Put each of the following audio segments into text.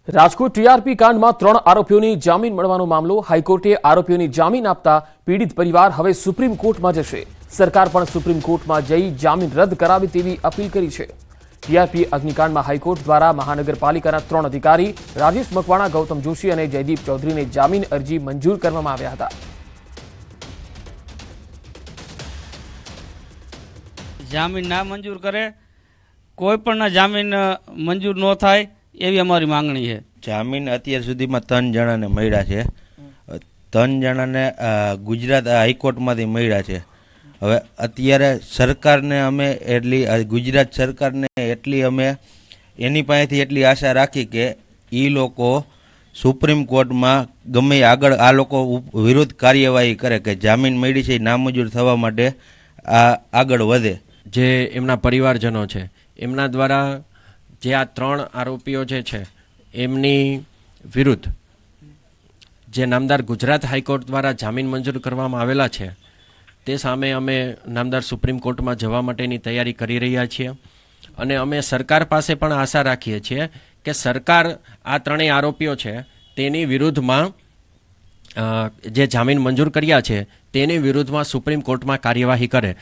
Rajkot TRP કાંડમાં 3 આરોપીઓની જામીન મળવાનો મામલો હાઈકોર્ટે આરોપીઓની જામીન આપતા પીડિત પરિવાર હવે સુપ્રીમ કોર્ટમાં જશે। સરકાર પણ સુપ્રીમ કોર્ટમાં જઈ જામીન રદ કરાવે તેવી અપીલ કરી છે। ટીઆરપી અગ્નિકાંડમાં હાઈકોર્ટ દ્વારા મહાનગરપાલિકાના 3 અધિકારી રાજેશ મકવાણા, ગૌતમ જોશી અને જયદીપ ચૌધરીને જામીન અરજી મંજૂર કરવામાં આવ્યા હતા। જામીન ના મંજૂર કરે, કોઈ પણ જામીન મંજૂર ન થાય એવી અમારી માંગણી છે। જામીન અત્યાર સુધીમાં 3 જણાને મળ્યા છે। 3 જણાને ગુજરાત હાઈકોર્ટમાંથી મળ્યા છે। હવે અત્યારે સરકારને અમે ગુજરાત સરકારને અમે એની પાસેથી એટલી આશા રાખી કે એ લોકો સુપ્રીમ કોર્ટમાં ગમે આગળ આ લોકો વિરુદ્ધ કાર્યવાહી કરે કે જામીન મળી છે નામંજૂર થવા માટે આગળ વધે। જે એમના પરિવારજનો છે એમના દ્વારા જે આ 3 આરોપીઓ જે છે એમની વિરુદ્ધ જે નામદાર ગુજરાત હાઈકોર્ટ દ્વારા જામીન મંજૂર કરવામાં આવેલા છે તે સામે અમે નામદાર સુપ્રીમ કોર્ટમાં જવા માટેની તૈયારી કરી રહ્યા છીએ અને અમે સરકાર પાસે પણ આશા રાખીએ છીએ કે સરકાર આ 3 આરોપીઓ છે તેની વિરુદ્ધમાં જે જામીન મંજૂર કર્યા છે તેની વિરુદ્ધમાં સુપ્રીમ કોર્ટમાં કાર્યવાહી કરે।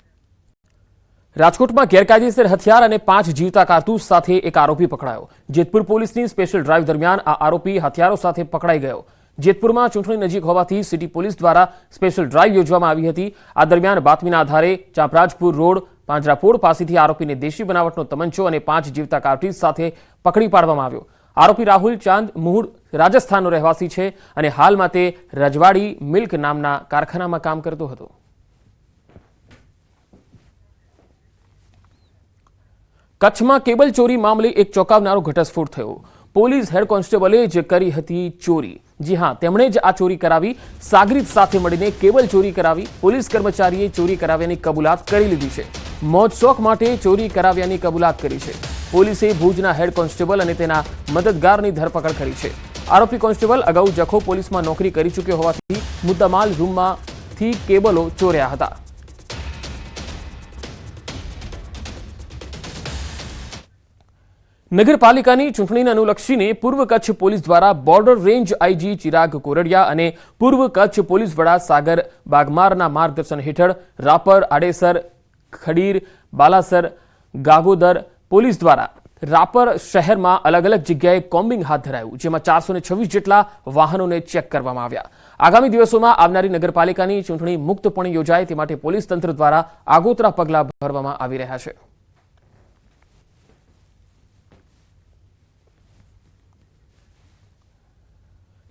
રાજકોટમાં ગેરકાયદેસર હથિયાર અને 5 જીવતા કારતૂસ સાથે એક આરોપી પકડાયો। જેતપુર પોલીસની સ્પેશિયલ ડ્રાઈવ દરમિયાન આ આરોપી હથિયારો સાથે પકડાઈ ગયો। જેતપુરમાં ચૂંટણી નજીક હોવાથી સિટી પોલીસ દ્વારા સ્પેશિયલ ડ્રાઈવ યોજવામાં આવી હતી। આ દરમિયાન બાતમીના આધારે ચાંપરાજપુર રોડ પાંજરાપોળ પાસેથી આરોપીને દેશી બનાવટનો તમંચો અને 5 જીવતા કારતૂસ સાથે પકડી પાડવામાં આવ્યો। આરોપી રાહુલ ચાંદ મૂળ રાજસ્થાનનો રહેવાસી છે અને હાલમાં તે રજવાડી મિલ્ક નામના કારખાનામાં કામ કરતો હતો। કચ્છમાં કેબલ ચોરી મામલે એક ચોંકાવનારો ઘટસ્ફોટ થયો। પોલીસ હેડ કોન્સ્ટેબલે જ કરી હતી ચોરી। જી હા, તેમણે જ આ ચોરી કરાવી। સાગરીત સાથે મળીને કેબલ ચોરી કરાવી। પોલીસ કર્મચારીએ ચોરી કરાવ્યાની કબૂલાત કરી લીધી છે। મોજ શોખ માટે ચોરી કરાવ્યાની કબૂલાત કરી છે। પોલીસે ભુજના હેડ કોન્સ્ટેબલ અને તેના મદદગારની ધરપકડ કરી છે। આરોપી કોન્સ્ટેબલ અગાઉ જખો પોલીસમાં નોકરી કરી ચૂક્યો હોવાથી મુદ્દામાલ રૂમમાંથી કેબલો ચોર્યા હતા। નગરપાલિકાની ચૂંટણીને અનુલક્ષીને પૂર્વ કચ્છ પોલીસ દ્વારા border range IG Chirag Kordia અને પૂર્વ કચ્છ પોલીસ વડા સાગર બાગમારના માર્ગદર્શન હેઠળ રાપર, આડેસર, ખડીર, બાલાસર, ગાગોદર પોલીસ દ્વારા રાપર શહેરમાં અલગ અલગ જગ્યાએ કોમ્બિંગ હાથ ધરાયું, જેમાં 426 જેટલા વાહનોને ચેક કરવામાં આવ્યા। આગામી દિવસોમાં આવનારી નગરપાલિકાની ચૂંટણી મુક્તપણે યોજાય તે માટે પોલીસ તંત્ર દ્વારા આગોતરા પગલાં ભરવામાં આવી રહ્યા છે।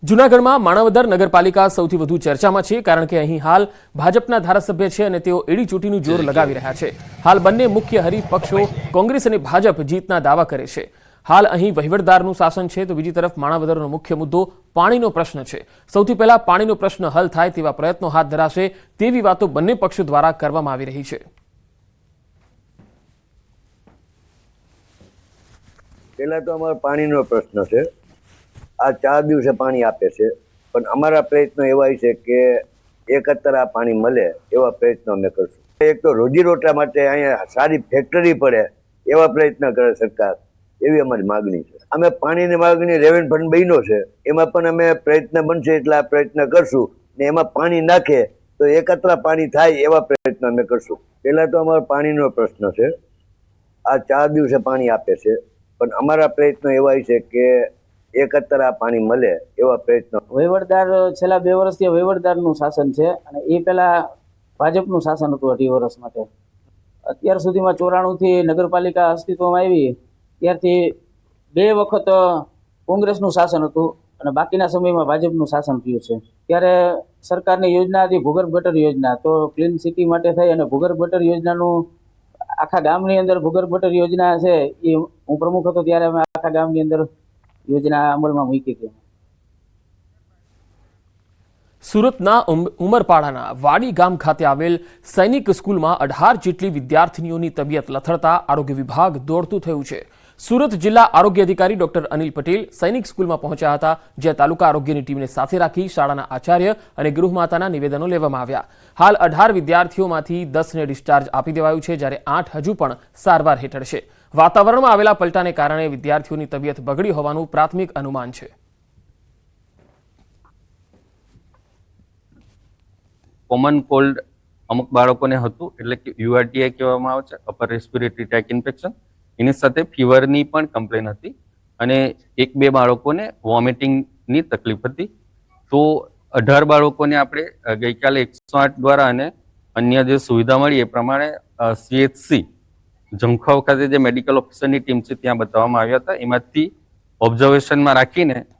જૂનાગઢમાં માણાવદર નગરપાલિકા સૌથી વધુ ચર્ચામાં છે, કારણ કે અહીં હાલ ભાજપના ધારાસભ્ય છે અને તેઓ એડી ચોટીનું જોર લગાવી રહ્યા છે। હાલ બંને મુખ્ય હરીફ પક્ષો કોંગ્રેસ અને ભાજપ જીતના દાવા કરે છે। હાલ અહીં વહીવટદારનું શાસન છે તો બીજી તરફ માણાવદરનો મુખ્ય મુદ્દો પાણીનો પ્રશ્ન છે। સૌથી પહેલા પાણીનો પ્રશ્ન હલ થાય તેવા પ્રયત્નો હાથ ધરાશે તેવી વાતો બંને પક્ષો દ્વારા કરવામાં આવી રહી છે। પહેલા તો અમારો પાણીનો પ્રશ્ન છે। આ 4 દિવસે પાણી આપે છે, પણ અમારા પ્રયત્નો એવા છે કે એકત્ર આ પાણી મળે એવા પ્રયત્નો અમે કરશું। એક તો રોજીરોટા માટે અહીંયા સારી ફેક્ટરી પડે એવા પ્રયત્ન કરે સરકાર, એવી અમારી માગણી છે। અમે પાણીની માગણી રેવન્યુ ફંડ બન્યો છે, એમાં પણ અમે પ્રયત્ન બનશે એટલે આ પ્રયત્ન કરશું ને એમાં પાણી નાખે તો એકત્ર પાણી થાય એવા પ્રયત્ન અમે કરશું। પહેલા તો અમારો પાણીનો પ્રશ્ન છે। આ 4 દિવસે પાણી આપે છે, પણ અમારા પ્રયત્નો એવા છે કે એકત્ર આ પાણી મળે એવા પ્રયત્નો। વહીવટદાર છેલ્લા 2 વર્ષથી વહીવટદારનું શાસન છે અને એ પહેલા ભાજપનું શાસન હતું 2.5 વર્ષ માટે। અત્યાર સુધીમાં 94 થી નગરપાલિકા અસ્તિત્વમાં આવી ત્યારથી 2 વખત કોંગ્રેસનું શાસન હતું અને બાકીના સમયમાં ભાજપનું શાસન થયું છે। ત્યારે સરકારની યોજના હતી ભૂગર્ભ ગટર યોજના, તો ક્લીન સિટી માટે થઈ અને ભૂગર્ભ ગટર યોજનાનું આખા ગામની અંદર ભૂગર્ભ ગટર યોજના છે એ હું પ્રમુખ હતો ત્યારે અમે આખા ગામની અંદર યોજના અમલમાં મૂકી હતી। સુરતના ઉમરપાડાના વાડી ગામ ખાતે આવેલ સૈનિક સ્કૂલમાં 18 જેટલી વિદ્યાર્થીનીઓની તબિયત લથડતા આરોગ્ય વિભાગ દોડતું થયું છે। સુરત જિલ્લા આરોગ્ય અધિકારી ડોક્ટર અનિલ પટેલ સૈનિક સ્કૂલમાં પહોંચ્યા હતા, જ્યાં તાલુકા આરોગ્યની ટીમને સાથે રાખી શાળાના આચાર્ય અને ગૃહમાતાના નિવેદનો લેવામાં આવ્યા। હાલ 18 વિદ્યાર્થીઓમાંથી 10ને ડિસ્ચાર્જ આપી દેવાયું છે, જ્યારે 8 હજુ પણ સારવાર હેઠળ છે। વાતાવરણમાં આવેલા પલટાને કારણે વિદ્યાર્થીઓની તબિયત બગડી હોવાનું પ્રાથમિક અનુમાન છે. કોમન કોલ્ડ અમુક બાળકોને હતું, એટલે કે URTI કહેવામાં આવે છે, અપર રેસ્પિરેટરી ટ્રેક ઇન્ફેક્શન. એની સાથે ફીવરની પણ કમ્પ્લેન હતી અને 1-2 બાળકોને વોમિટિંગની તકલીફ હતી. તો 18 બાળકોને આપણે ગઈકાલે 108 દ્વારા અને અન્ય જે સુવિધા મળી એ પ્રમાણે CHC જંખાવ ખાતે જે મેડિકલ ઓફિસરની ટીમ છે ત્યાં બતાવવામાં આવ્યા હતા. એમાંથી ઓબ્ઝર્વેશનમાં રાખીને